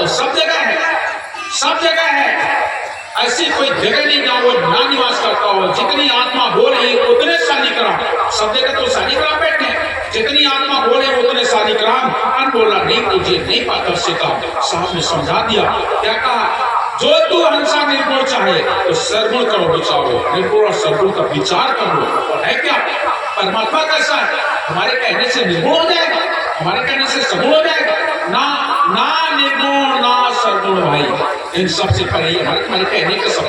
तो सब जगह है, सब जगह है। ऐसी कोई जगह नहीं जहां वो ना निवास करता हो। जितनी आत्मा बोल रही उतने शालिग्राम, सब जगह तो शालिग्राम बैठे हैं। जितनी आत्मा बोले उतने शालिग्राम। अन बोला नहीं तुझे नहीं पाता से कहा। साहब ने समझा दिया। क्या कहा? जो तू हंसा निर्गुण चाहे तो सरगुण करो विचारो, निर्गुण और सरगुण का विचार करो। और है क्या? परमात्मा कैसा है? हमारे कहने से निर्गुण हो जाएगा, हमारे कहने से सगुण हो जाएगा? ना ना निर्गुण ना सरगुण भाई, इन सबसे परे हमारे कहने के सब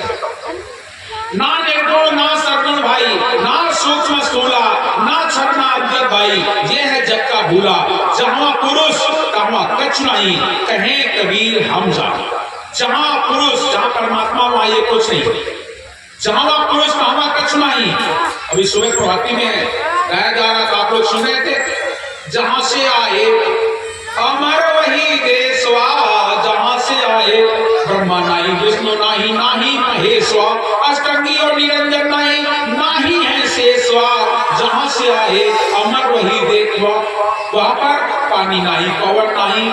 ना निर्गुण ना सरगुण भाई, ना सूक्ष्म स्थूला ना क्षर ना अंतर भाई। ये है जग का भूला, जहां पुरुष तहां कछु नहीं, कहे कबीर हम जाने। जहां पुरुष जहां परमात्मा वहां ये कुछ नहीं, जहां वहां पुरुष वहां कछु नहीं। अभी सुबह प्रभाती में गाया जा रहा था, आप लोग सुन रहे थे। जहां से आए अमर वही देशवा, जहां से आए ब्रह्मा नाही विष्णु नाही नाही महेश्वा, अष्टंगी और निरंजन नाही नाही है शेषवा। जहां से आए अमर वही देखवा, वहां पर पानी नहीं पवन नहीं,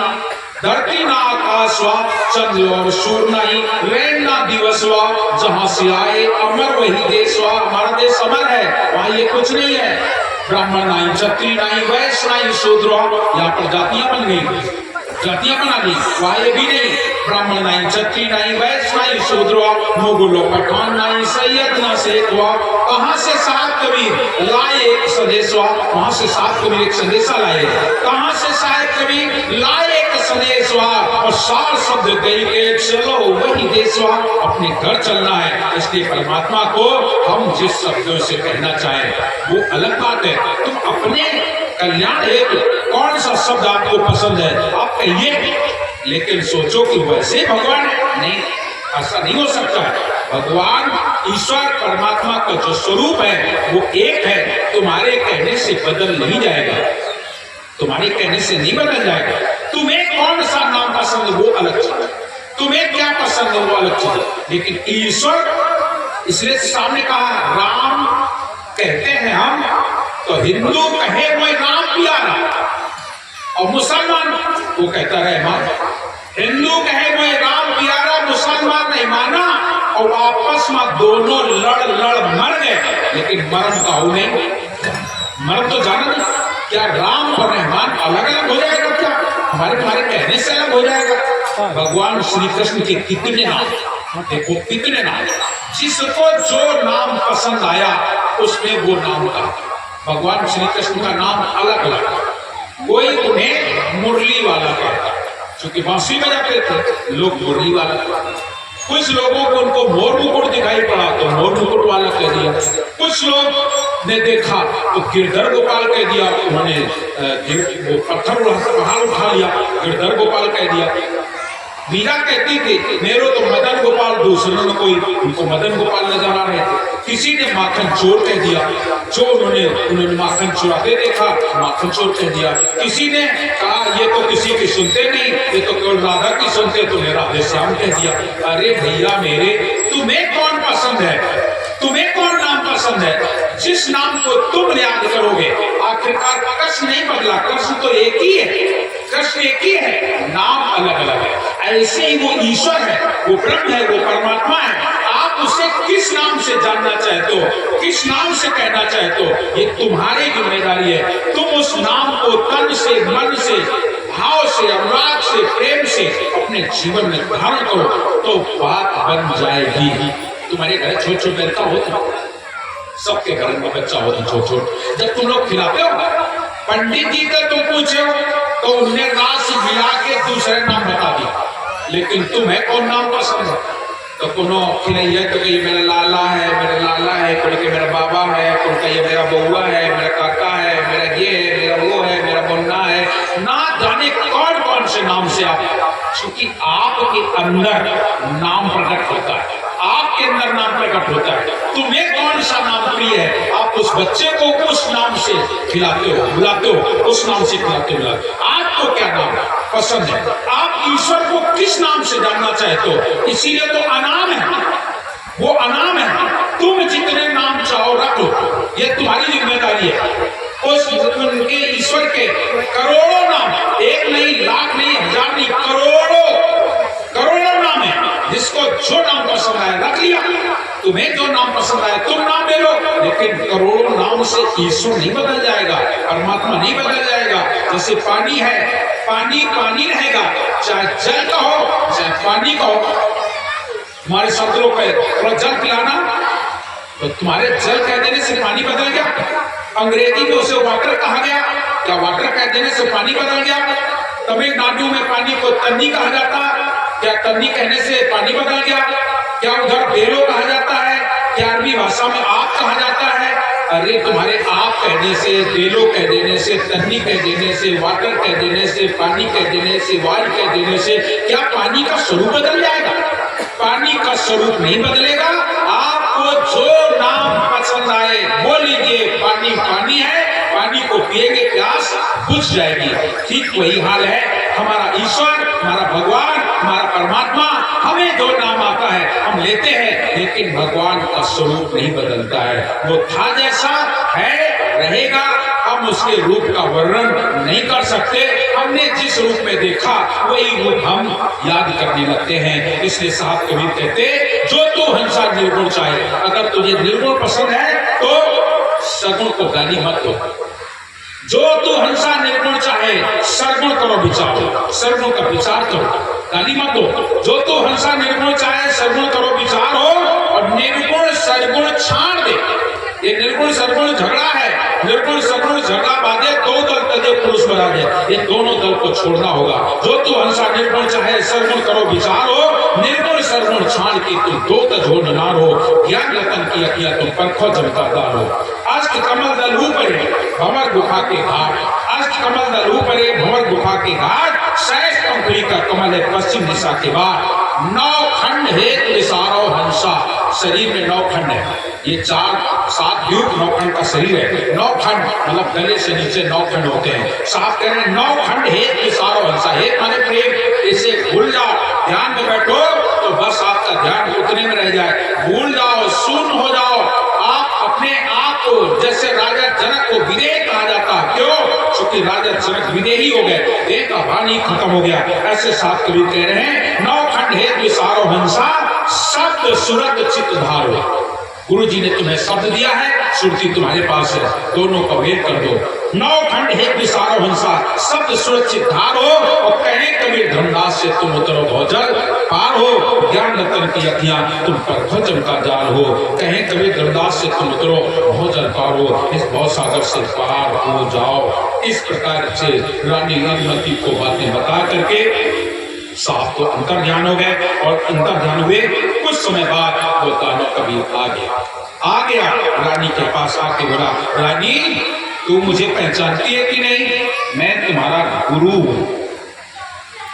धरती ना आकाशवा, चंद्र और सूर्य नहीं, रैन ना दिवसवा। जहां से आए अमर वही देशवा, हमारा देश अमर है, वहां ये कुछ नहीं है। ब्राह्मण नहीं, क्षत्रिय नहीं, वैश्य नहीं, शूद्र। यहाँ पर जातियां बन गई, जातियां बना दी, वहां ये भी नहीं। ब्राह्मण नहीं, क्षत्रिय नहीं, वैश्य नहीं, शूद्र। मुगल पठान नहीं, सैयद ना शेखवा। कहां से सात कबीर लाए एक संदेशवा, वहां से सात कबीर एक संदेशा लाए। कहां से सात कबीर लाए एक संदेशवा, और सार शब्द गई के चलो वही देशवा। अपने घर चलना है, इसलिए परमात्मा को हम जिस शब्दों से कहना चाहें वो अलग बात है। तुम अपने कल्याण हेतु कौन सा शब्द आपको पसंद है आप कहिए, लेकिन सोचो कि वैसे भगवान है, नहीं, ऐसा नहीं हो सकता है। भगवान ईश्वर परमात्मा का जो स्वरूप है वो एक है, तुम्हारे कहने से बदल नहीं जाएगा, तुम्हारे कहने से नहीं बदल जाएगा। तुम्हें कौन सा नाम पसंद है वो अलग चीज है, तुम्हें क्या पसंद है वो अलग चीज है, लेकिन ईश्वर, इसलिए सामने कहा राम कहते हैं हम, तो हिंदू कहे वो राम प्यारा, और मुसलमान वो कहता रहे मान। हिंदू कहे वो राम प्यारा, मुसलमान नहीं माना, और आपस में दोनों लड़ लड़ मर गए, लेकिन मरण का हो नहीं, मरण तो जाना नहीं। क्या राम और रहमान अलग अलग हो जाएगा? क्या हमारे तुम्हारे कहने से अलग हो जाएगा? भगवान श्री कृष्ण के कितने नाम, देखो कितने नाम, जिसको जो नाम पसंद आया उसने वो नाम कहा। भगवान श्री कृष्ण का नाम अलग अलग, कोई उन्हें मुरली वाला कहता, क्योंकि बांसुरी बजाते थे लोग, मुरली वाला। कुछ लोगों को उनको मोर मुकुट दिखाई पड़ा तो मोर मुकुट वाला कह दिया। कुछ लोग ने देखा तो गिरधर गोपाल कह दिया, उन्होंने वो पत्थर पहाड़ उठा लिया, गिरधर गोपाल कह दिया। मीरा कहती थी मेरो तो मदन गोपाल, दूसरों ने कोई उनको मदन गोपाल नजर आ रहे थे। किसी ने माखन चोर कह दिया, जो उन्होंने माखन चुराते देखा माखन चोर कह दिया। किसी ने कहा ये तो किसी की सुनते नहीं, ये तो केवल राधा की सुनते, तो राधे श्याम कह दिया। अरे भैया मेरे, तुम्हें कौन पसंद है, तुम्हें कौन नाम पसंद है? जिस नाम को तुम याद करोगे, आखिरकार कृष्ण नहीं बदला, कृष्ण तो एक ही है, कृष्ण एक ही है, नाम अलग अलग है। ऐसे ही वो ईश्वर है, वो ब्रह्म है, वो परमात्मा है। आप उसे किस नाम से जानना चाहते हो, किस नाम से कहना चाहते हो, ये तुम्हारी जिम्मेदारी है। तुम उस नाम को तन से, मन से, भाव से, अनुराग से, प्रेम से अपने जीवन में धारण करो तो बात बन जाएगी। तुम्हारे घर छोटे छोटे बच्चा होता, सबके घर में बच्चा होता छोटे छोटे, जब तुम लोग खिलाते हो, पंडित जी से तुम पूछे हो तो उन्हें रास मिला के दूसरे नाम बता दिया, लेकिन तुम्हें कौन नाम पसंद है? तो कोनो खिलैया तो ये मेरा लाला है, मेरा लाला है, कोई के मेरा बाबा है, कोई का ये मेरा बउआ है, मेरा काका है, मेरा ये है, मेरा वो है, मेरा मुन्ना है, ना जाने कौन कौन से नाम से आप, क्योंकि आपके अंदर नाम प्रकट होता है, आपके अंदर नाम प्रकट होता है। तुम्हें कौन सा नाम प्रिय है, आप उस बच्चे को उस नाम से खिलाते हो, बुलाते हो, उस नाम से खिलाते हो। आपको क्या नाम पसंद है, आप ईश्वर को किस नाम से जानना चाहते हो? इसीलिए तो अनाम है, वो अनाम है। तुम जितने नाम चाहो रख लो, ये तुम्हारी जिम्मेदारी है। उस उनके ईश्वर के करोड़ों नाम, एक नहीं, लाख नहीं, हजार नहीं, करोड़ों जिसको जो नाम पसंद आया रख लिया, तुम्हें जो नाम पसंद आया तुम नाम ले लो, लेकिन करोड़ों नाम से ईश्वर नहीं बदल जाएगा, परमात्मा नहीं बदल जाएगा। जैसे पानी है, पानी पानी रहेगा, चाहे जल का हो चाहे पानी का हो। तुम्हारे शब्दों पे थोड़ा जल पिलाना, तो तुम्हारे जल कह देने से पानी बदल गया। अंग्रेजी में उसे वाटर कहा गया, क्या वाटर कह देने से पानी बदल गया? तमिलनाडु में पानी को तन्नी कहा जाता, क्या तन्नी कहने से पानी बदल गया? क्या उधर बेलो कहा जाता है? क्या अरबी भाषा में आप कहा जाता है? अरे तुम्हारे आप कहने से, बेलो कह देने से, तन्नी कह देने से, वाटर कह देने से, पानी कह देने से, वायु कह देने से क्या पानी का स्वरूप बदल जाएगा? पानी का स्वरूप नहीं बदलेगा। आपको जो नाम पसंद आए वो लीजिए, पानी पानी है, पानी को पिएंगे प्यास बुझ जाएगी। ठीक वही हाल है हमारा ईश्वर, हमारा भगवान, हमारा परमात्मा। हमें जो नाम आता है हम लेते हैं, लेकिन भगवान का स्वरूप नहीं बदलता है। वो था जैसा है रहेगा, हम उसके रूप का वर्णन नहीं कर सकते। हमने जिस रूप में देखा वही रूप हम याद करने लगते हैं। इसलिए साहब कबीर कहते, जो तू हंसा निर्गुण चाहे। अगर तुझे निर्गुण पसंद है तो सगुण को गाली मत दो। जो तू हंसा निर्गुण चाहे, सरगुण करो विचार, सरगुण का विचार करो, गाली मत दो। जो तू हंसा निर्गुण चाहे, सरगुण करो विचार हो, और निर्गुण सरगुण छाड़ दे। ये निर्गुण सरगुण झगड़ा है, निर्गुण सरगुण झगड़ा बाजे दो दल तजे पुरुष बराजे, ये दोनों दल को छोड़ना होगा। जो तू हंसा निर्गुण चाहे, सरगुण करो विचार हो, निर्गुण सरगुण छाड़ के तुम दो तजो नार हो। ज्ञान रतन की अकिया तुम परखो जमतादार हो। आज के कमल दल ऊपरे भंवर गुफा के घाट, आज के कमल दल ऊपरे भंवर गुफा के घाट, सहज पंखुड़ी का कमल है पश्चिम दिशा के बाद। 9 खंड हेत विसारो हंसा, शरीर में 9 खंड है। ये 4-7 युग 9 खंड का शरीर है। 9 खंड मतलब गले से नीचे 9 खंड होते हैं। साफ कह रहे हैं 9 खंड हेत विसारो हंसा। हेत माने प्रेम, इसे भूल जाओ, ध्यान में बैठो तो बस आपका ध्यान उतने में रह जाए। भूल जाओ, शून्य हो जाओ। आप अपने आप को, जैसे राजा जनक को विदेह कहा जाता है, क्यों? क्योंकि राजा जनक विदेही हो गए, एक वाणी खत्म हो गया। ऐसे साथ कबीर कह रहे हैं 9 खंड हेत विसारो हंसा, शब्द सुरत चित्त धारो। गुरु जी ने तुम्हें शब्द दिया है, सुरती तुम्हारे पास है, दोनों का वेद कर दो। 9 खंड हेत विसारो हंसा, शब्द सुरक्षित धार हो, और कहे कबीर धर्मदास से तुम उतरो भौजल पार हो। ज्ञान रतन की अखियां तुम पर भजन का जाल हो, कहे कबीर धर्मदास से तुम उतरो भौजल पार हो। इस भव सागर से पार हो जाओ। इस प्रकार से रानी इंद्रमती को बातें बता करके साहब को अंतर ध्यान हो गए, और अंतर ध्यान हुए कुछ समय बाद वो दानव कबीर आ गया रानी के पास आके बोला, रानी तू मुझे पहचानती है कि नहीं? मैं तुम्हारा गुरु हूं।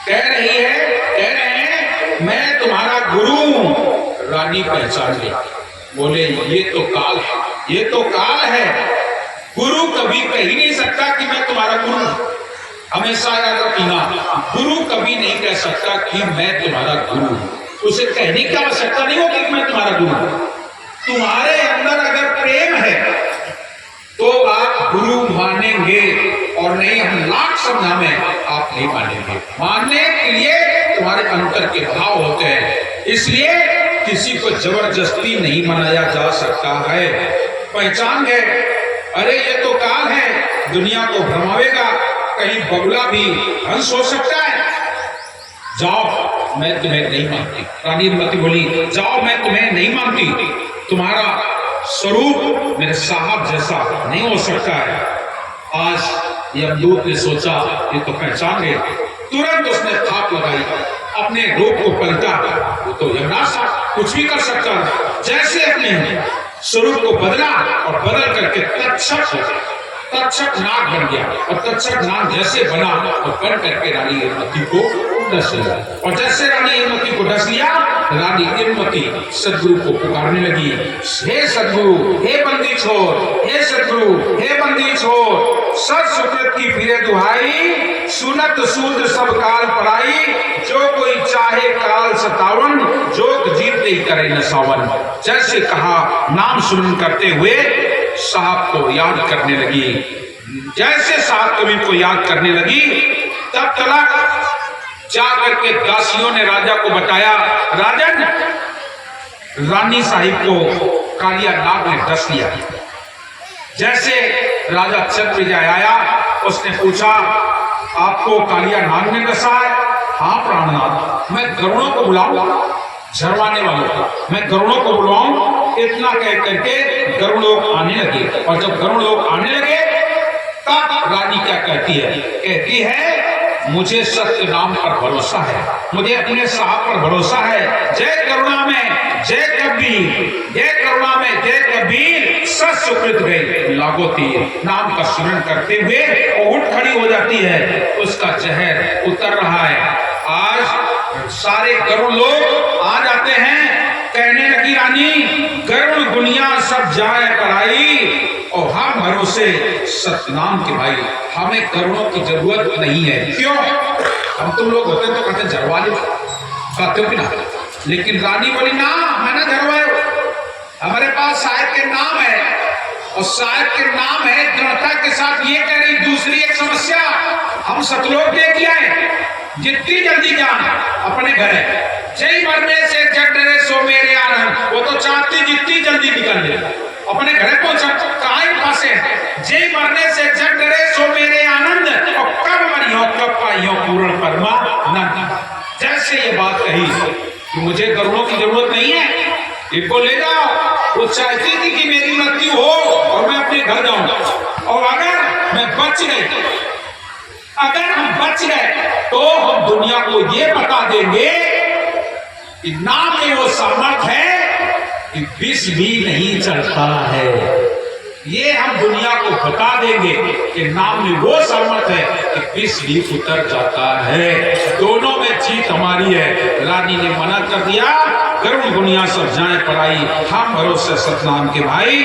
कह रहे हैं मैं तुम्हारा गुरु हूं। रानी पहचान ली, बोले ये तो काल है, ये तो काल है। गुरु कभी कह ही नहीं सकता कि मैं तुम्हारा गुरु हूं। हमेशा याद रखना, गुरु कभी नहीं कह सकता कि मैं तुम्हारा गुरु हूं। उसे कहने की आवश्यकता नहीं होगी कि मैं तुम्हारा गुरु हूं। तुम्हारे अंदर अगर प्रेम है तो आप गुरु मानेंगे, और नहीं हम लाख समझाएं आप नहीं मानेंगे। मानने के लिए तुम्हारे अंतर के भाव होते हैं, इसलिए किसी को जबरदस्ती नहीं मनाया जा सकता है। पहचान गए, अरे ये तो काल है, दुनिया को भ्रमावेगा, कहीं बगुला भी हंस हो सकता है। जाओ मैं तुम्हें नहीं मानती। रानी इंद्रमती बोली, जाओ मैं तुम्हें नहीं मानती, तुम्हारा स्वरूप मेरे साहब जैसा नहीं हो सकता है। आज यमदूत ने सोचा ये तो पहचान गए, तुरंत उसने थाप लगाई, अपने रूप को पलटा। वो तो यमराज था, कुछ भी कर सकता है। जैसे अपने स्वरूप को बदला और बदल करके तक्षक नाग बन गया, और तक्षक नाग जैसे बना और बन करके रानी इंद्रमती को डस लिया। और जैसे रानी इंद्रमती को डस लिया, रानी इंद्रमती सदगुरु को पुकारने लगी, हे सदगुरु, हे बंदी छोर, हे सदगुरु, हे बंदी छोर, सत सुकृत की फिरे दुहाई, सुनत सूद सब काल पराई, जो कोई चाहे काल सतावन, जोग जीत नहीं करे न सावन। जैसे कहा, नाम सुन करते हुए साहब को याद करने लगी। जैसे साहब कबीर को याद करने लगी, तब तलक जाकर के दासियों ने राजा को बताया, राजन, रानी साहिब को कालिया नाग ने डस लिया। जैसे राजा चंद्रविजय आया, उसने पूछा, आपको कालिया नाग ने डसा है? हाँ प्राणनाथ, मैं गरुड़ों को बुलाऊं, झरवाने वालों को, मैं गरुड़ों को बुलाऊं। इतना कह करके गरुड़ लोग आने लगे, और जब गरुड़ लोग आने लगे तब रानी क्या कहती है? कहती है, मुझे सत्य नाम पर भरोसा है, मुझे अपने साहब पर भरोसा है। जय करुणा में जय कबीर, जय करुणा में जय कबीर, सत सुकृत गई लागो तीर। नाम का स्मरण करते हुए वो उठ खड़ी हो जाती है, उसका जहर उतर रहा है। आज सारे गरुड़ लोग आ जाते हैं। कहने लगी रानी, गरुड़ दुनिया सब जाए पराई, और हम भरोसे सतनाम के भाई, हमें गरुड़ों की जरूरत नहीं है। क्यों? हम तुम लोग होते तो कहते झरवाले, कहते हो कि ना? लेकिन रानी बोली, ना, मैं ना झरवाए, हमारे पास साहिब के नाम है, और साहिब के नाम है दृढ़ता के साथ। ये कह रही दूसरी एक समस्या, हम सतलोक देख आए, जितनी जल्दी जान अपने घर है। जय मरने से जग डरे सो मेरे आनंद, वो तो चाहती जितनी जल्दी निकल जाए अपने घर पहुंचा। काय पासे जय मरने से जग डरे सो मेरे आनंद, और कब मरियो कब पाइयो पूर्ण परमानंद। जैसे ये बात कही कि मुझे गरुड़ों की जरूरत नहीं है, इनको ले जाओ। वो चाहती थी कि मेरी मृत्यु हो और मैं अपने घर जाऊं, और अगर मैं बच गई, अगर हम बच गए तो हम दुनिया को ये बता देंगे कि नाम में वो सामर्थ है कि विष भी नहीं चढ़ता है। ये हम दुनिया को बता देंगे कि नाम में वो सामर्थ है कि विष भी उतर जाता है। दोनों में जीत हमारी है। रानी ने मना कर दिया, गरुड़ दुनिया सब जाए पराई, हम भरोसे सतनाम के भाई।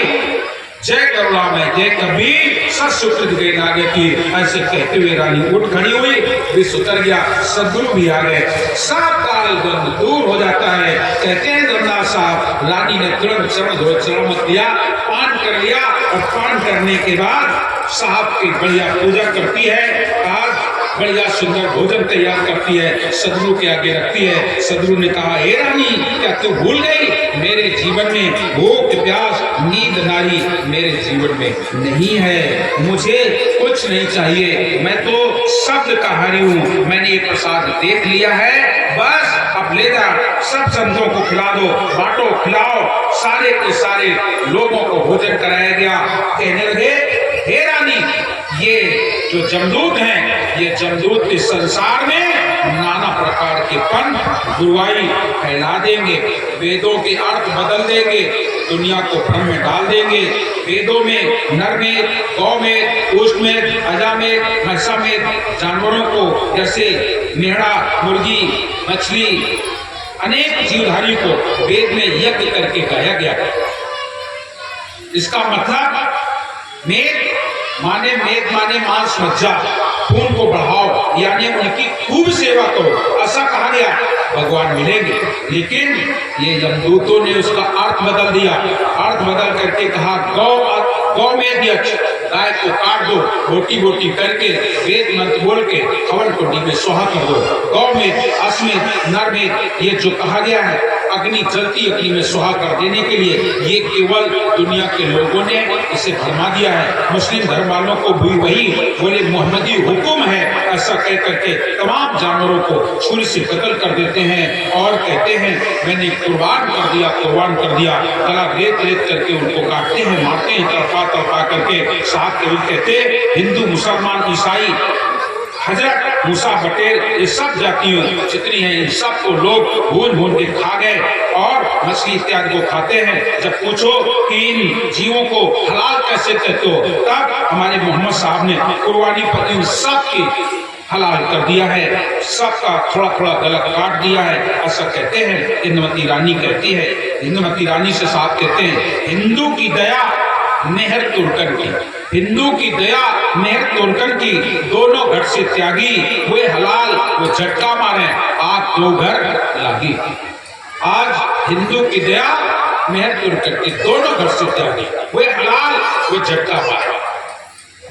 जय करुणा में जय कबीर, सत सुकृत गई नागे की। ऐसे कहते हुए रानी उठ खड़ी हुई, विष उतर गया, सदगुरु भी आ गए, सब काल गंध दूर हो जाता है। कहते हैं जगन्नाथ साहब, रानी ने तुरंत चरण मत दिया, पान कर लिया, और पान करने के बाद साहब की बढ़िया पूजा करती है। आज बढ़िया सुंदर भोजन तैयार करती है, सदगुरु के आगे रखती है। सदगुरु ने कहा, हे रानी, क्या तू भूल गई? मेरे जीवन में भूख प्यास नींद नारी मेरे जीवन में नहीं है, मुझे कुछ नहीं चाहिए, मैं तो शब्द का हरि हूं। मैंने ये प्रसाद देख लिया है, बस अब ले जा, सब संतों को खिला दो, बांटो, खिलाओ। सारे के सारे लोगों को भोजन कराया गया। कहने लगे, हे रानी, ये जो जमदूत हैं, ये जमदूत इस संसार में नाना प्रकार के पंथ गुरुवाई फैला देंगे, वेदों के अर्थ बदल देंगे, दुनिया को भ्रम में डाल देंगे। वेदों में नर में, गौ में, ऊष्ट में, अजा में, भैंसा में जानवरों को, जैसे मेढ़ा, मुर्गी, मछली, अनेक जीवधारी को वेद में यज्ञ करके गाया गया। इसका मतलब मेद माने मांस मज्जा, खून को बढ़ाओ, यानी उनकी खूब सेवा करो, ऐसा कहा गया। भगवान मिलेंगे, लेकिन ये यमदूतों ने उसका अर्थ बदल दिया। अर्थ बदल करके कहा, गौ में अध्यक्ष, गाय को काट दो, बोटी बोटी करके वेद मंत्र बोल के हवन कुंडी में सोहा कर दो। गौ में, अश्वमेध, नर में, ये जो कहा गया है, अग्नि जलती अग्नि में सुहा कर देने के लिए, ये केवल दुनिया के लोगों ने इसे भरमा दिया है। मुस्लिम धर्म वालों को भी वही बोले मोहम्मदी हुक्म है, ऐसा कह करके तमाम जानवरों को छुरी से कत्ल कर देते हैं और कहते हैं मैंने कुर्बान कर दिया, कुर्बान कर दिया। गला रेत रेत करके उनको काटते हैं, मारते हैं, तड़पा तड़पा करके। साहब कभी कहते हिंदू, मुसलमान, ईसाई, हजरत, मूसा, बटेर, ये सब जातियों जितनी हैं, इन सब को लोग भून भून के खा गए और मछली इत्यादि को खाते हैं। जब पूछो कि इन जीवों को हलाल कैसे कहते हो, तब हमारे मोहम्मद साहब ने कुर्बानी पर इन सब की हलाल कर दिया है, सबका थोड़ा थोड़ा गला काट दिया है, ऐसा कहते हैं। इंदुमती रानी कहती है, इंदुमती रानी से साहब कहते हैं, हिंदू की दया मेहर तुर्कन की, हिंदू की दया मेहर तुर्कन की, दोनों घर से त्यागी हुए हलाल, वो झटका मारे आग दो घर लागी। आज हिंदू की दया मेहर तुर्कन की, दोनों घर से त्यागी हुए हलाल, वो झटका मारे।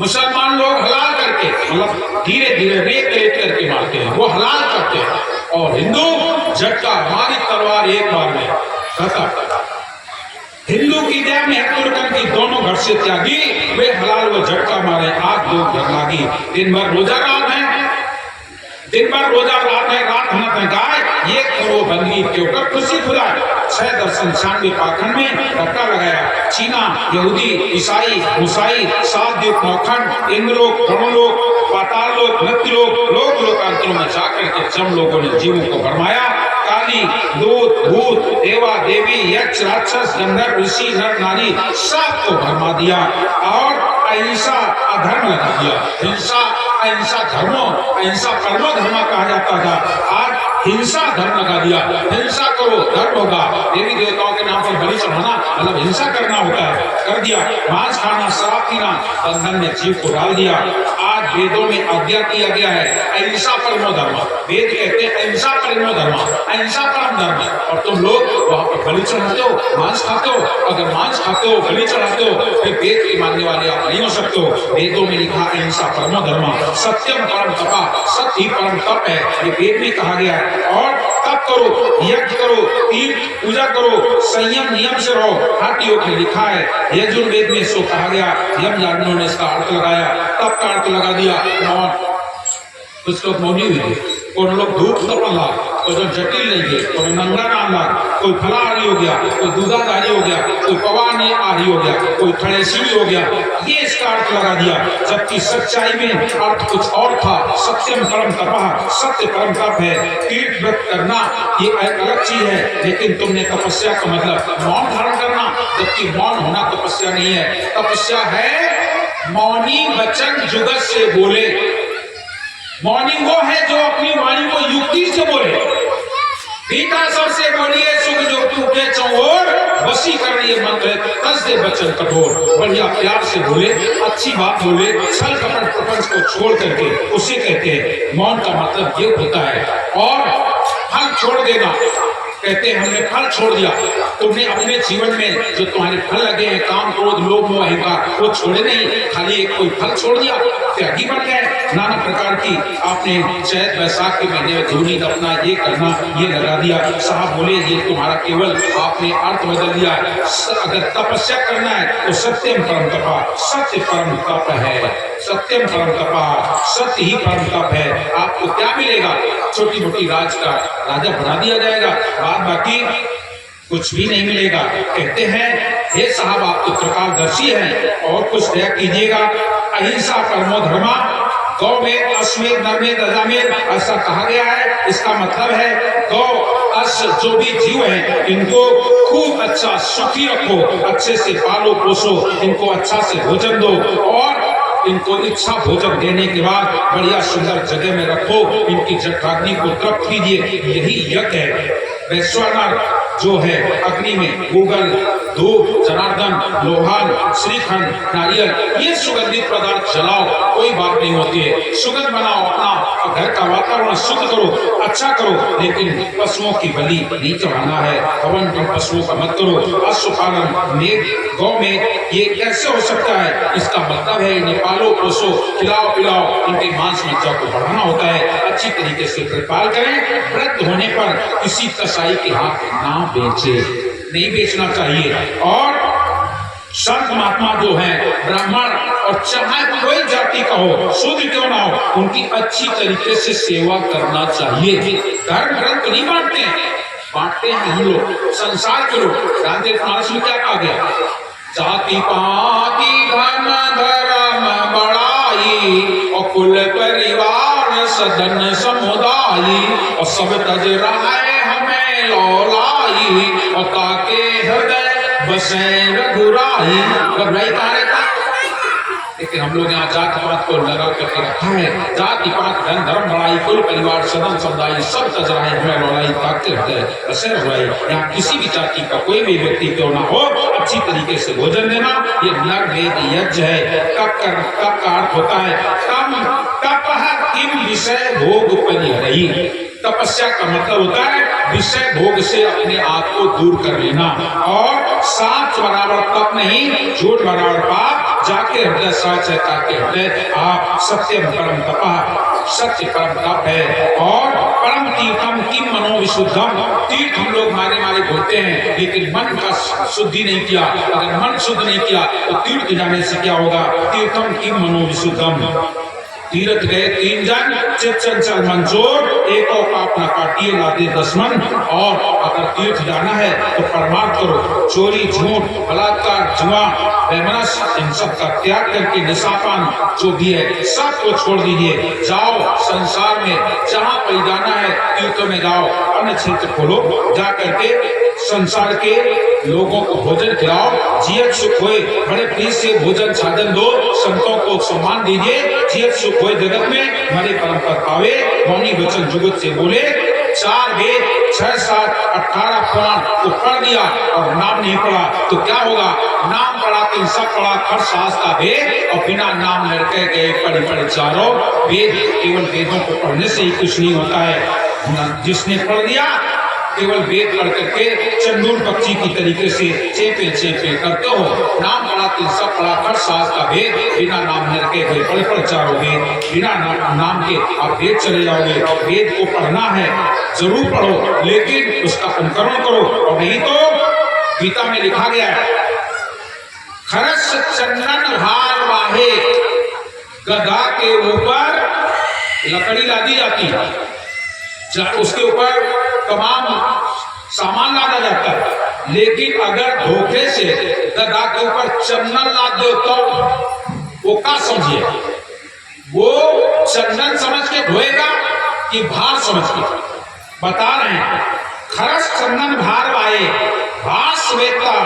मुसलमान लोग हलाल करके, मतलब धीरे धीरे रेत रेत करके मारते हैं, वो हलाल करते हैं। और हिंदू झटका, हमारी तलवार एक बार में खत्म। हिंदू की दया में तुर्कन की दोनों घर से त्यागी, वे हलाल वो झटका मारे, आग दो घर लागी। दिन भर रोजा रात है, दिन भर रोजा रात है, रात नत है गाय, ये करो बंदगी के ऊपर खुशी खुदा। 696 पाखंड में धक्का लगाया। चीना, यहूदी, ईसाई, मुसाई, 7 द्वीप नौखंड, इंद्रलोक, गणलोक, पाताललोक, मृत्युलोक, लोक लोकांतरों में जाकर के जम लोगों ने जीवों को भरमाया। काली, दूत, भूत, देवा देवी, यक्ष, राक्षस, गंधर्व, ऋषि, नर नारी सबको भरमा दिया और अहिंसा अधर्म लगा दिया। हिंसा अहिंसा धर्मो, अहिंसा परमो धर्म कहा जाता था, आज हिंसा धर्म लगा दिया। हिंसा करो धर्म होगा। देवी देवताओं के नाम पर बलि चढ़ाना मतलब हिंसा करना होता है, कर दिया। मांस खाना, शराब पीना, बंधन में जीव को डाल दिया। आज वेदों में आज्ञा किया गया है अहिंसा परमो धर्म। वेद कहते हैं अहिंसा परमो धर्म, अहिंसा परम धर्म। और तुम लोग वहां पर बलि चढ़ाते हो, मांस खाते हो। अगर मांस खाते हो, बलि चढ़ाते हो, फिर वेद के मानने वाले आप नहीं हो सकते हो। वेदों में लिखा अहिंसा परमो धर्म, सत्यम परम तपा, सत्य ही परम तप है, ये वेद में कहा गया है। और तप करो, यज्ञ करो, तीर्थ पूजा करो, संयम नियम से रहो, हठ योग में लिखा है। यजुर्वेद में सो कहा गया, यम याज्ञों ने इसका अर्थ लगाया, तप का अर्थ लगा दिया। और कुछ लोग मौनी हुए, कोई लोग धूप तपन लाग, कोई जो जटिल नहीं है, कोई नंगा नाम लाग, कोई फलाहारी हो गया, कोई दूधाधारी हो गया, कोई पवानी आरी हो गया, कोई थड़ेसी हो गया, ये इसका अर्थ लगा दिया। जबकि सच्चाई में अर्थ कुछ और था। सत्यम परम तपः, सत्य परम तप है। तीर्थ व्रत करना ये एक अलग चीज है, लेकिन तुमने तपस्या का मतलब मौन धारण करना, जबकि मौन होना तपस्या नहीं है। तपस्या है मौनी वचन जुगत से बोले। मौनी वो है जो अपनी वाणी को युक्ति से बोले। पीता सबसे बढ़िया सुख जो तू के चौर, वसी कर ये मंत्र है, तस दे बचन कठोर। बढ़िया प्यार से बोले, अच्छी बात बोले, छल कपट प्रपंच को छोड़ करके उसे कहते हैं। मौन का मतलब ये होता है। और फल छोड़ देना, कहते हैं हमने फल छोड़ दिया। तुमने अपने जीवन में जो तुम्हारे फल लगे हैं, काम, क्रोध, लोभ, मोह, अहंकार, वो छोड़े नहीं, खाली एक कोई फल छोड़ दिया, त्यागी बन गए। नाना प्रकार की आपने चैत वैशाख के महीने में धूनी अपना ये करना, ये लगा दिया। साहब बोले ये तुम्हारा केवल आपने अर्थ बदल दिया। अगर तपस्या करना है तो सत्यम परम तपा, सत्य परम तप है। सत्यम परम तपा, सत्य ही परम तप है। आपको क्या मिलेगा? छोटी मोटी राज का राजा बना दिया जाएगा, बाद बाकी कुछ भी नहीं मिलेगा। कहते हैं हे साहब आप तो त्रिकालदर्शी हैं, और कुछ दया कीजिएगा। अहिंसा परमो धर्मा, गौ में अश्वेत नरमेद अजामेद ऐसा कहा गया है। इसका मतलब है गौ अश्व जो भी जीव है इनको खूब अच्छा सुखी रखो, अच्छे से पालो पोसो, इनको अच्छा से भोजन दो, और इनको इच्छा भोजन देने के बाद बढ़िया सुंदर जगह में रखो, इनकी जठराग्नि को तृप्त कीजिए। यही यज्ञ है। वैश्वानर जो है अग्नि में गूगल, धूप, जनार्दन, लोहान, श्रीखंड, नारियल, ये सुगंधित पदार्थ जलाओ, कोई बात नहीं होती है। सुगंध बनाओ, अपना घर का वातावरण शुद्ध करो, अच्छा करो, लेकिन पशुओं की बलि नहीं चढ़ाना है। हवन तुम पशुओं का मत करो। अश्वपालन मेघ गौ में ये कैसे हो सकता है? इसका मतलब है इन्हें पालो पोसो, खिलाओ पिलाओ, इनके मांस मज्जा को बढ़ाना होता है। अच्छी तरीके से प्रतिपाल करें। वृद्ध होने पर किसी कसाई के हाथ ना बेचे, नहीं बेचना चाहिए। और संत महात्मा जो है ब्राह्मण, और चाहे कोई जाति का हो, शूद्र क्यों ना हो, उनकी अच्छी तरीके से सेवा करना चाहिए। धर्म ग्रंथ नहीं बांटते हैं, बांटते हैं हम लोग, संसार के लोग। गांधी मानस में क्या कहा गया? जाति पाति धन धर्म बड़ाई, और कुल परिवार सदन समुदाय, और सब तज रहे हमें लौलाई, और ताके हृदय बसे रघुराई। रघुराई कहाँ रहता है? लेकिन हम लोग यहाँ जात पात को लगा करके रखा है। जाति पात धन धर्म बड़ाई, कुल परिवार सदन समुदाय, सब तज रहे हमें लौलाई, ताके हृदय बसे रघुराई। यहाँ किसी भी जाति का कोई भी व्यक्ति क्यों ना हो, अच्छी तरीके से भोजन देना, ये नर वेद यज्ञ है। कब का अर्थ होता है तम तपः किम विषय भोग परिहरहि। तपस्या का मतलब होता है विषय भोग से अपने आप को दूर कर लेना। और साच बराबर तप नहीं, झूठ बराबर पाप, जाके हृदय साच है ताके हृदय आप सत्यम परम तपा, सत्य परम तप है। और परम तीर्थम किम मनो विशुद्धम, तीर्थ हम लोग मारे मारे घूमते हैं लेकिन मन का शुद्धि नहीं किया। अगर मन शुद्ध नहीं किया तो तीर्थ जाने से क्या होगा? तीर्थम किम मनो विशुद्धम, तीर्थ गए 3 जन, चित चंचल मंचोर, एको पाप न काटिए लादे 10 मन। और अगर तीर्थ जाना है तो परमार्थ करो, चोरी झूठ बलात्कार जुआ बेमनस इन सब का त्याग करके निशापान जो भी है सबको छोड़ दीजिए। जाओ संसार में जहाँ पर जाना है तीर्थों में जाओ, अन्य क्षेत्र खोलो, जा करके संसार के लोगों को भोजन खिलाओ, जियत सुख होए, बड़े प्रीत से भोजन साधन दो, संतों को सम्मान दीजिए, जियत सुख होए जगत में, हमारे परम पद पावे, मौनी वचन जुगत से बोले। 4 वेद 6 7 18 पुराण को पढ़ दिया और नाम नहीं पढ़ा तो क्या होगा? नाम पढ़ा तो सब पढ़ा, खर सास का वेद, और बिना नाम लड़के गए पढ़े पढ़े चारों वेद। केवल वेदों को पढ़ने से ही कुछ नहीं होता है। जिसने पढ़ दिया केवल वेद पढ़ करके चंदूर पक्षी की तरीके से चेपे चेपे करते हो। नाम पढ़ा तो सब पढ़ा, कर सास का वेद, बिना नाम लड़के गए पढ़े पढ़ चारों वेद। बिना नाम के आप वेद चले जाओगे। वेद को पढ़ना है जरूर पढ़ो, लेकिन उसका अनुकरण करो, और नहीं तो गीता में लिखा गया है, खरस चंदन हार वाहे, गधा के ऊपर लकड़ी लादी जाती है, उसके ऊपर तमाम सामान लादा जाता है, लेकिन अगर धोखे से गधा के ऊपर चंदन लाद दो तो वो क्या समझिए? वो चंदन समझ के धोएगा कि भार समझ के? बता रहे हैं, खरस चंदन भार वाए, भार स्वेता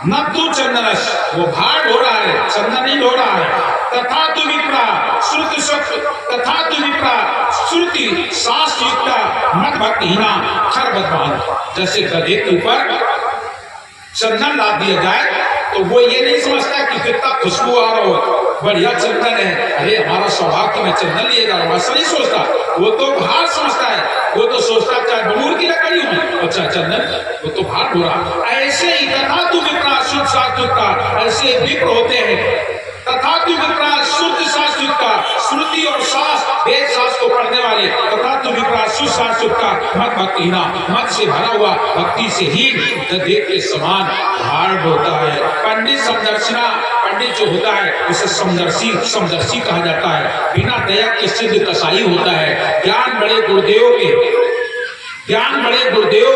न तू चंदनस, वो भार ढो रहा है, चंदन नहीं ढो रहा है। तथा तु विप्रा श्रुति सत्य, तथा तु विप्रा श्रुति शास्त्र युक्ता मत भक्तिहीना खर बदमान। जैसे गधे के ऊपर चंदन लाद दिया जाए तो वो ये नहीं समझता कि कितना खुशबू आ रहा हो, बढ़िया चंदन है, अरे हमारा सौभाग्य में चंदन लिए जा रहा हूँ, ऐसा नहीं सोचता। वो तो भार समझता है, वो तो सोचता चाहे बबूर की लकड़ी हो, अच्छा चंदन, वो तो भार हो रहा। ऐसे ही तथा तु विप्रा शुद्ध शास्त्र, ऐसे विप्र होते हैं। तथा तु विप्रा शुद्ध शास्त्र का, श्रुति और शास्त्र वेद शास्त्र को पढ़ने वाले, तथा तु विप्रा शुद्ध शास्त्र का मत भक्तिहीना, मत से भरा हुआ, भक्ति से ही गधे के समान भार होता है। पंडित समदर्शिना, पंडित जो होता है उसे समदर्शी कहा जाता है। बिना दया के सिद्ध कसाई होता है। ज्ञान बड़े गुरुदेव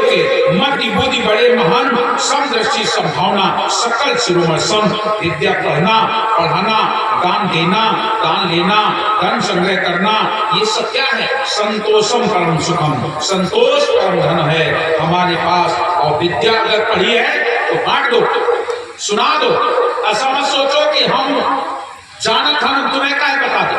के मति बुद्धि बड़े महान, समदर्शी संभावना सकल शिरोमणि सम। विद्या पढ़ाना, दान देना, दान लेना, धन संग्रह करना, ये सब क्या है? संतोषम परम सुखम, संतोष परम धन है हमारे पास। और विद्या अगर पढ़ी है तो बांट दो, सुना दो। ऐसा मत सोचो कि हम जानत हम तुम्हें क्या बता दो,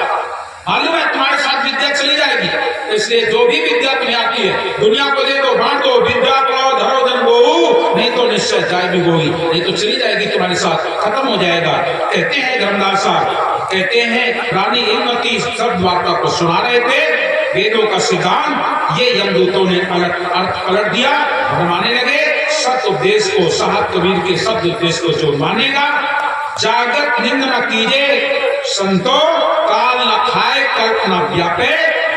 मालूम है तुम्हारे साथ विद्या चली जाएगी। इसलिए जो भी विद्या तुम्हें आती है दुनिया को दे दो, बांट दो। विद्या पाओ धरो धन गो, नहीं तो निश्चय जाएगी गोई, नहीं तो चली जाएगी तुम्हारे साथ, खत्म हो जाएगा। कहते हैं धर्मदास साहब, कहते हैं रानी इंद्रवती सब वार्ता को सुना रहे थे, वेदों का सिद्धांत ये यमदूतों ने अर्थ पलट दिया, मानने लगे। सत्य उपदेश को, साहब कबीर के शब्द उपदेश को जो मानेगा, जागत निंद न कीजे संतो, काल न खाए कल्प न व्यापे,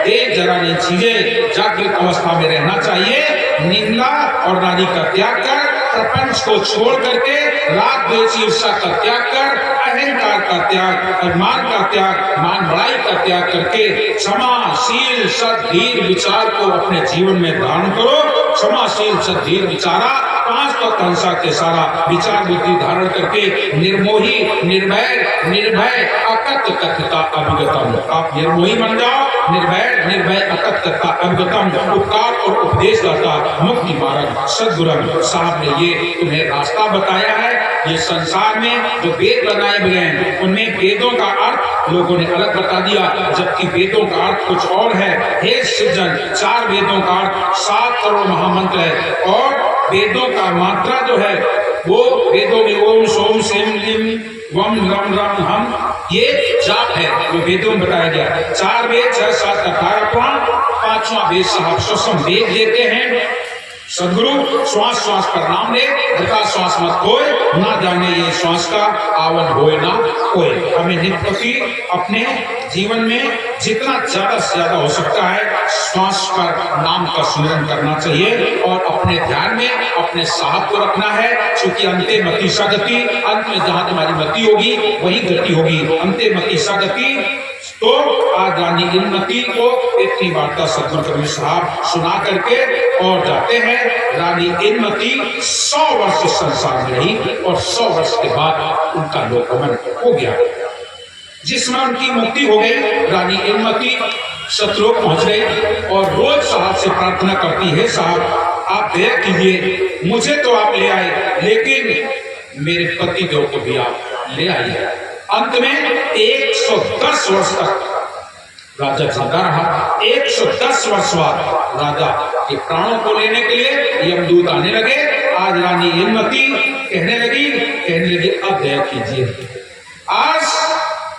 देख जरा ये चीजें। जागृत अवस्था में रहना चाहिए, निंदा और नारी का त्याग कर, प्रपंच को छोड़ करके, राग द्वेष ईर्ष्या का त्याग कर, अहंकार का त्याग, अभिमान का त्याग, मान बड़ाई का त्याग करके क्षमाशील सद्धीर विचार को अपने जीवन में धारण करो। क्षमाशील सद्धीर विचारा, 5 तत्व हिंसा के सारा विचार बुद्धि धारण करके निर्मोही निर्भय अकथ कथता अभिगतम। आप निर्मोही बन जाओ, निर्भय अकथ कथता अभिगतम। उपकार और उपदेश दाता मुक्ति मार्ग सद्गुरु साहब ने ये तुम्हें रास्ता बताया है। ये संसार में जो वेद बनाए गए हैं उनमें वेदों का अर्थ लोगों ने अलग बता दिया, जबकि वेदों का अर्थ कुछ और है। हे सज्जन, 4 वेदों का अर्थ 7 करोड़ महामंत्र है, और वेदों का मात्रा जो है वो वेदों में ओम सोम सेम लिम वम रम रम हम, ये जाप है जो वेदों में बताया गया। 4 वेद 6 7 18 पुराण, 5वां वेद साहब स्वसम वेद देते हैं। सदगुरु श्वास श्वास पर नाम ले, तथा श्वास मत खोए, ना जाने ये श्वास का आवन होए ना कोई। हमें नित्य अपने जीवन में जितना ज्यादा से ज्यादा हो सकता है श्वास पर नाम का स्मरण करना चाहिए और अपने ध्यान में अपने साहब को रखना है, क्योंकि अंते मति सा गति, अंत में जहां तुम्हारी मति होगी वही गति होगी। अंते मति सा गति। तो आज रानी इनमती को इतनी वार्ता सदगुरु कबीर साहब सुना करके और जाते हैं। रानी इनमती 100 वर्ष इस संसार में रही और 100 वर्ष के बाद उनका लोकगमन हो गया, जिसमें उनकी मुक्ति हो गई। रानी इनमती सतलोक पहुंच गई और रोज साहब से प्रार्थना करती है, साहब आप दया कीजिए, मुझे तो आप ले आए लेकिन मेरे पति देव को भी आप ले आइए। अंत में 110 वर्ष तक राजा जिंदा रहा। 110 वर्ष बाद राजा के प्राणों को लेने के लिए यमदूत आने लगे। आज रानी इनमती कहने लगी अब दया कीजिए, आज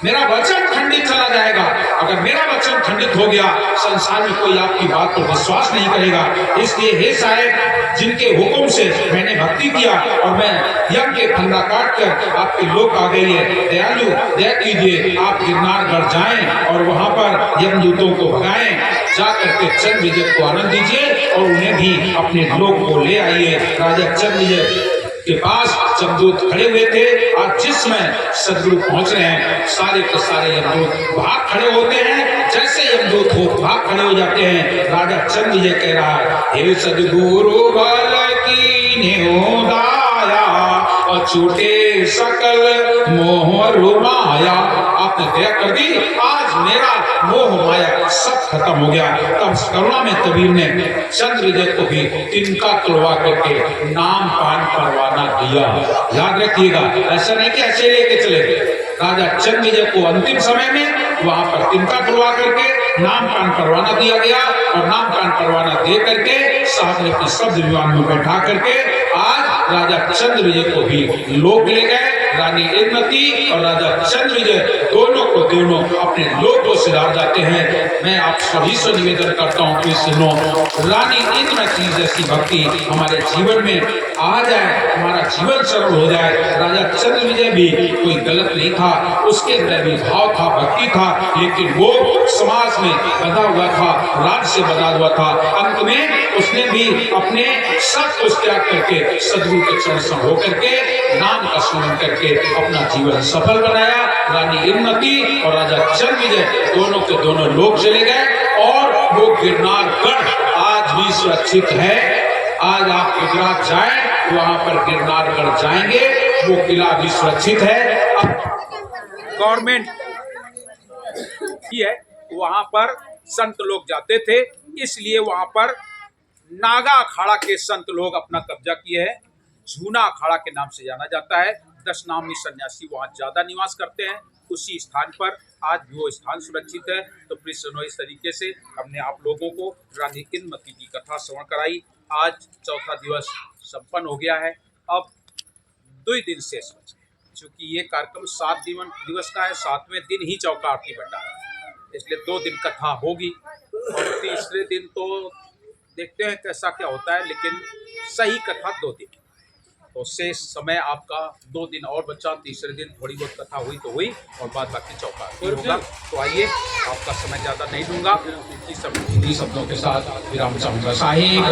मेरा वचन खंडित चला जाएगा। अगर मेरा वचन खंडित हो गया, संसार में कोई आपकी बात पर विश्वास नहीं करेगा। इसलिए हे साहेब, जिनके हुक्म से मैंने भक्ति किया और मैं यज्ञ के फंदा काट कर आपके लोक आ गई है, दयालु दया कीजिए, आप गिरनारगढ़ जाएं और वहां पर यमदूतों को भगाएं, जाकर के चंद्र विजय को आनंद दीजिए और उन्हें भी अपने लोक को ले आइए। राजा चंद्र विजय के पास यमदूत खड़े हुए थे। आज जिसमें सदगुरु पहुंच रहे हैं, सारे के सारे यमदूत भाग खड़े होते हैं। जैसे यमदूत हो भाग खड़े हो जाते हैं। राजा चंद्र विजय कह रहा है, हे सदगुरु बल कीन्हु दाया, अछूटे सकल मोह रुमाया। आपने दया कर दी, आज मेरा मोह माया सब खत्म हो गया। तब करुणा में कबीर ने चंद्र विजय को भी तिनका तुड़वा करके नाम पान करवाना दिया। याद रखिएगा, ऐसा नहीं कि ऐसे लेके चले गए। राजा चंद्र विजय को अंतिम समय में वहां पर तिनका तुड़वा करके नाम पान करवाना दिया गया और नाम पान करवाना दे करके साहब ने अपने शब्द विमान में बैठा करके आज राजा चंद्र विजय को भी लोक ले गए। रानी इनमती और राजा चंद्र विजय दोनों को दोनों अपने लोक को सिधार जाते हैं। मैं आप सभी से निवेदन करता हूँ कि सुनो, रानी इनमती जैसी भक्ति हमारे जीवन में आ जाए, हमारा जीवन सरल हो जाए। राजा चंद्र विजय भी कोई गलत नहीं था, उसके अंदर भी भाव था, भक्ति था, लेकिन वो समाज में बंधा हुआ था, राज से बंधा हुआ था। अंत में उसने भी अपने सब कुछ त्याग करके सदगुरु के चरण से होकर के नाम का स्मरण करके अपना जीवन सफल बनाया। रानी इनमती और राजा चंद्र विजय दोनों के दोनों लोक चले गए और वो गिरनारगढ़ आज भी सुरक्षित है। आज आप गुजरात जाएं, वहां पर गिरनारगढ़ जाएंगे, वो किला भी सुरक्षित है। अब गवर्नमेंट ही है, वहां पर संत लोग जाते थे, इसलिए वहां पर नागा अखाड़ा के संत लोग अपना कब्जा किए हैं। झूना अखाड़ा के नाम से जाना जाता है। 10 नामी सन्यासी वहां ज्यादा निवास करते हैं। उसी स्थान पर आज भी वो स्थान सुरक्षित है। तो प्लीज सुनो, इस तरीके से हमने आप लोगों को रानी इनमती की कथा श्रवण कराई। आज चौथा दिवस संपन्न हो गया है। अब 2 दिन शेष बचे, क्योंकि ये कार्यक्रम 7 दिवस का है। 7वें दिन ही चौका आरती भंडारा है, इसलिए 2 दिन कथा होगी और तीसरे दिन तो देखते हैं कैसा क्या होता है, लेकिन सही कथा 2 दिन। तो शेष समय आपका 2 दिन और बचा। तीसरे दिन थोड़ी बहुत कथा हुई तो हुई और बाद बाकी चौका होगा। तो आइए, आपका समय ज़्यादा नहीं दूंगा। इन्हीं शब्दों के साथ विराम चाहूँगा। साहिब